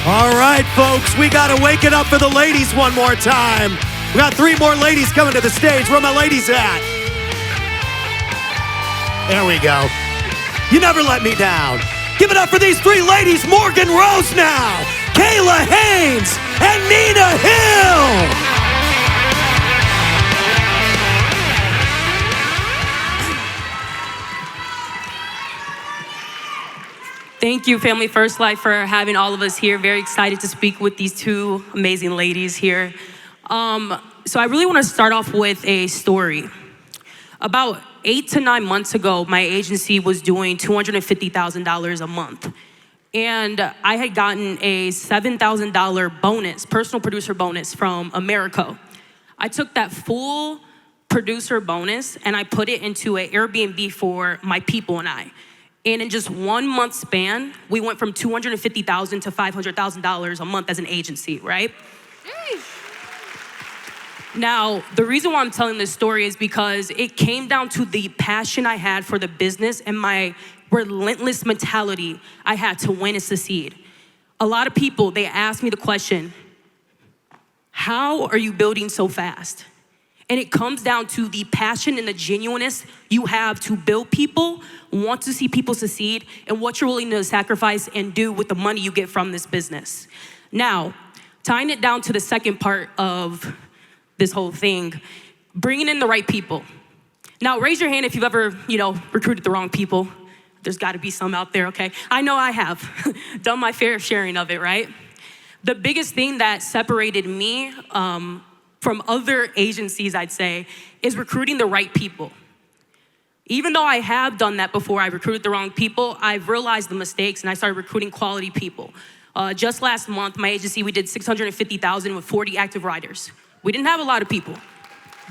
All right, folks, we got to wake it up for the ladies one more time. We got 3 more ladies coming to the stage. Where my ladies at? There we go. You never let me down. Give it up for these 3 ladies, Morgan Rose now, Kayla Haynes, and Nina Hill. Thank you, Family First Life, for having all of us here. Very excited to speak with these 2 amazing ladies here. So I really want to start off with a story. About 8 to 9 months ago, my agency was doing $250,000 a month. And I had gotten a $7,000 bonus, personal producer bonus from Americo. I took that full producer bonus and I put it into an Airbnb for my people and I. And in just 1 month span, we went from $250,000 to $500,000 a month as an agency, right? Now, the reason why I'm telling this story is because it came down to the passion I had for the business and my relentless mentality I had to win and succeed. A lot of people, they ask me the question, how are you building so fast? And it comes down to the passion and the genuineness you have to build people, want to see people succeed, and what you're willing to sacrifice and do with the money you get from this business. Now, tying it down to the second part of this whole thing, bringing in the right people. Now, raise your hand if you've ever, recruited the wrong people. There's gotta be some out there, okay? I know I have done my fair sharing of it, right? The biggest thing that separated me from other agencies, I'd say, is recruiting the right people. Even though I have done that before, I recruited the wrong people, I've realized the mistakes and I started recruiting quality people. Just last month, my agency, we did $650,000 with 40 active riders. We didn't have a lot of people,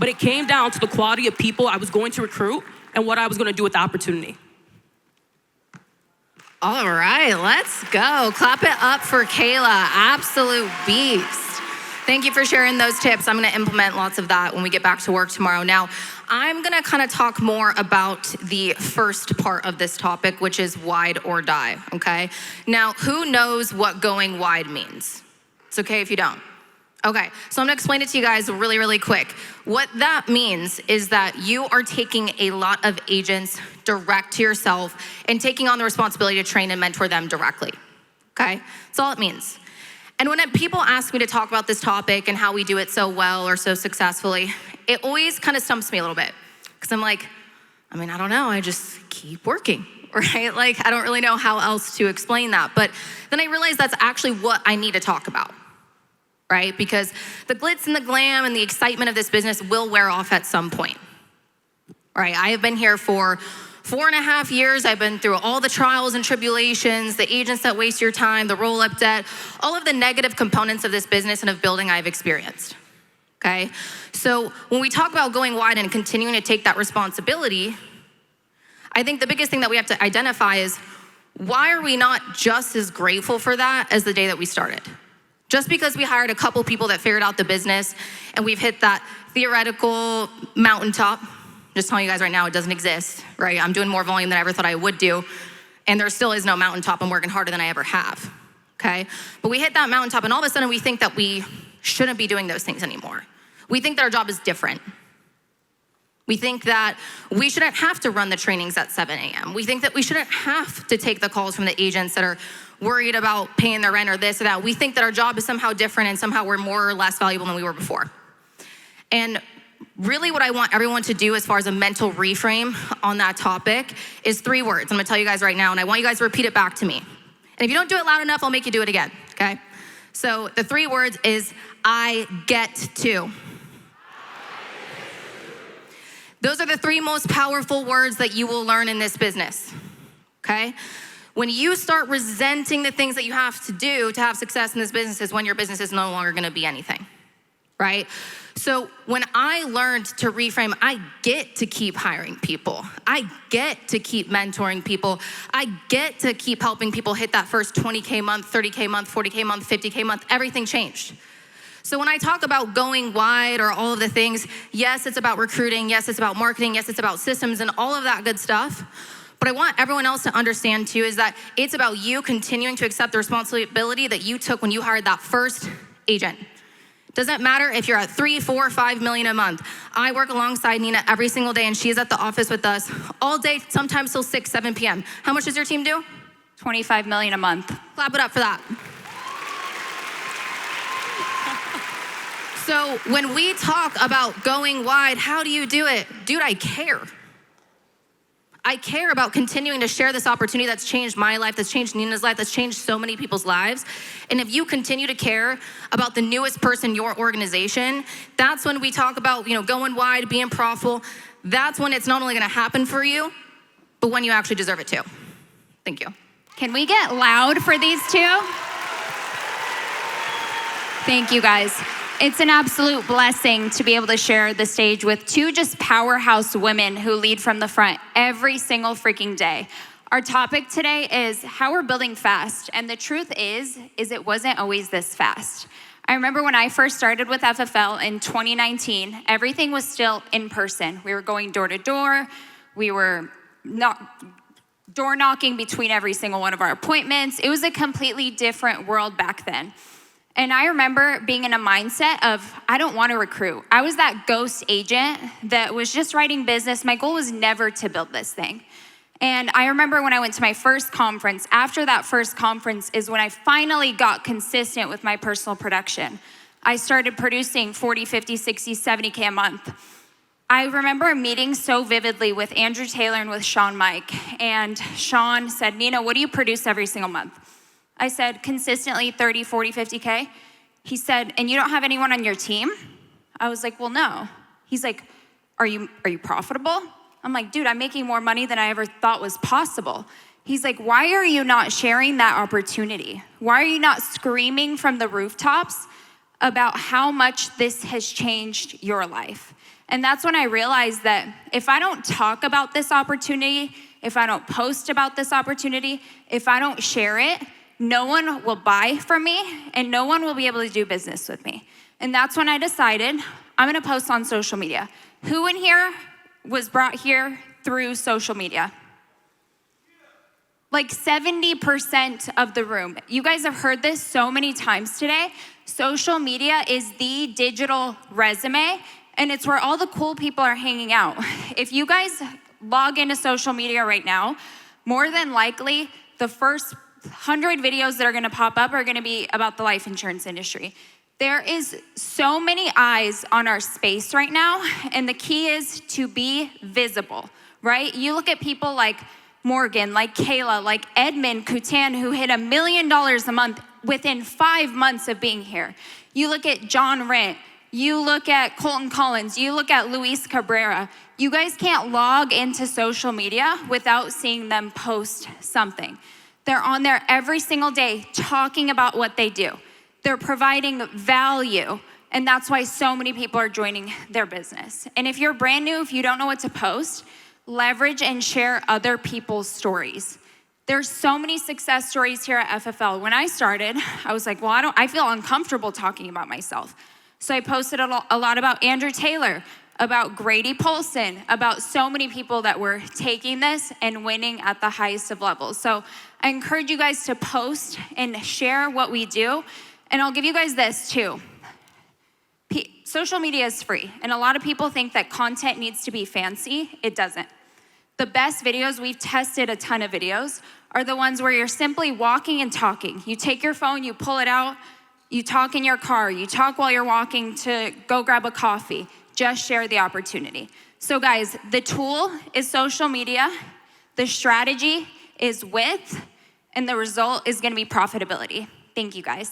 but it came down to the quality of people I was going to recruit and what I was gonna do with the opportunity. All right, let's go. Clap it up for Kayla, absolute beast. Thank you for sharing those tips. I'm gonna implement lots of that when we get back to work tomorrow. Now, I'm gonna kind of talk more about the first part of this topic, which is wide or die, okay? Now, who knows what going wide means? It's okay if you don't. Okay, so I'm gonna explain it to you guys really, really quick. What that means is that you are taking a lot of agents direct to yourself and taking on the responsibility to train and mentor them directly, okay? That's all it means. And when people ask me to talk about this topic and how we do it so well or so successfully, it always kind of stumps me a little bit. Because I'm like, I don't know, I just keep working, right? Like, I don't really know how else to explain that. But then I realized that's actually what I need to talk about, right? Because the glitz and the glam and the excitement of this business will wear off at some point, right? I have been here for 4.5 years. I've been through all the trials and tribulations, the agents that waste your time, the roll-up debt, all of the negative components of this business and of building I've experienced, okay? So when we talk about going wide and continuing to take that responsibility, I think the biggest thing that we have to identify is, why are we not just as grateful for that as the day that we started? Just because we hired a couple people that figured out the business and we've hit that theoretical mountaintop, just telling you guys right now, it doesn't exist, right? I'm doing more volume than I ever thought I would do, and there still is no mountaintop. I'm working harder than I ever have, okay? But we hit that mountaintop, and all of a sudden we think that we shouldn't be doing those things anymore. We think that our job is different. We think that we shouldn't have to run the trainings at 7 a.m. We think that we shouldn't have to take the calls from the agents that are worried about paying their rent or this or that. We think that our job is somehow different and somehow we're more or less valuable than we were before. And really what I want everyone to do as far as a mental reframe on that topic is 3 words. I'm gonna tell you guys right now, and I want you guys to repeat it back to me. And if you don't do it loud enough, I'll make you do it again, okay? So the 3 words is, I get to. Those are the 3 most powerful words that you will learn in this business, okay? When you start resenting the things that you have to do to have success in this business is when your business is no longer gonna be anything, right? So when I learned to reframe, I get to keep hiring people. I get to keep mentoring people. I get to keep helping people hit that first 20K month, 30K month, 40K month, 50K month. Everything changed. So when I talk about going wide or all of the things, yes, it's about recruiting. Yes, it's about marketing. Yes, it's about systems and all of that good stuff. What I want everyone else to understand too is that it's about you continuing to accept the responsibility that you took when you hired that first agent. Doesn't matter if you're at 3, 4, 5 million a month. I work alongside Nina every single day, and she's at the office with us all day, sometimes till 6, 7 p.m. How much does your team do? 25 million a month. Clap it up for that. So when we talk about going wide, how do you do it? Dude, I care. I care about continuing to share this opportunity that's changed my life, that's changed Nina's life, that's changed so many people's lives. And if you continue to care about the newest person in your organization, that's when we talk about, going wide, being profitable. That's when it's not only gonna happen for you, but when you actually deserve it too. Thank you. Can we get loud for these two? Thank you, guys. It's an absolute blessing to be able to share the stage with two just powerhouse women who lead from the front every single freaking day. Our topic today is how we're building fast. And the truth is it wasn't always this fast. I remember when I first started with FFL in 2019, everything was still in person. We were going door to door. We were door knocking between every single one of our appointments. It was a completely different world back then. And I remember being in a mindset of, I don't want to recruit. I was that ghost agent that was just writing business. My goal was never to build this thing. And I remember when I went to my first conference, after that first conference is when I finally got consistent with my personal production. I started producing 40, 50, 60, 70K a month. I remember a meeting so vividly with Andrew Taylor and with Sean Mike. And Sean said, Nina, what do you produce every single month? I said, consistently 30, 40, 50K. He said, and you don't have anyone on your team? I was like, well, no. He's like, are you profitable? I'm like, dude, I'm making more money than I ever thought was possible. He's like, why are you not sharing that opportunity? Why are you not screaming from the rooftops about how much this has changed your life? And that's when I realized that if I don't talk about this opportunity, if I don't post about this opportunity, if I don't share it, no one will buy from me and no one will be able to do business with me. And that's when I decided I'm gonna post on social media. Who in here was brought here through social media? Like 70% of the room. You guys have heard this so many times today. Social media is the digital resume, and it's where all the cool people are hanging out. If you guys log into social media right now, more than likely, the first 100 videos that are gonna pop up are gonna be about the life insurance industry. There is so many eyes on our space right now, and the key is to be visible, right? You look at people like Morgan, like Kayla, like Edmund Coutan, who hit $1 million a month within 5 months of being here. You look at John Rent, you look at Colton Collins, you look at Luis Cabrera. You guys can't log into social media without seeing them post something. They're on there every single day talking about what they do. They're providing value, and that's why so many people are joining their business. And if you're brand new, if you don't know what to post, leverage and share other people's stories. There's so many success stories here at FFL. When I started, I was like, well, I feel uncomfortable talking about myself. So I posted a lot about Andrew Taylor, about Grady Polson, about so many people that were taking this and winning at the highest of levels. So I encourage you guys to post and share what we do. And I'll give you guys this too. Social media is free. And a lot of people think that content needs to be fancy. It doesn't. The best videos, we've tested a ton of videos, are the ones where you're simply walking and talking. You take your phone, you pull it out, you talk in your car, you talk while you're walking to go grab a coffee. Just share the opportunity. So guys, the tool is social media, the strategy is width, and the result is gonna be profitability. Thank you guys.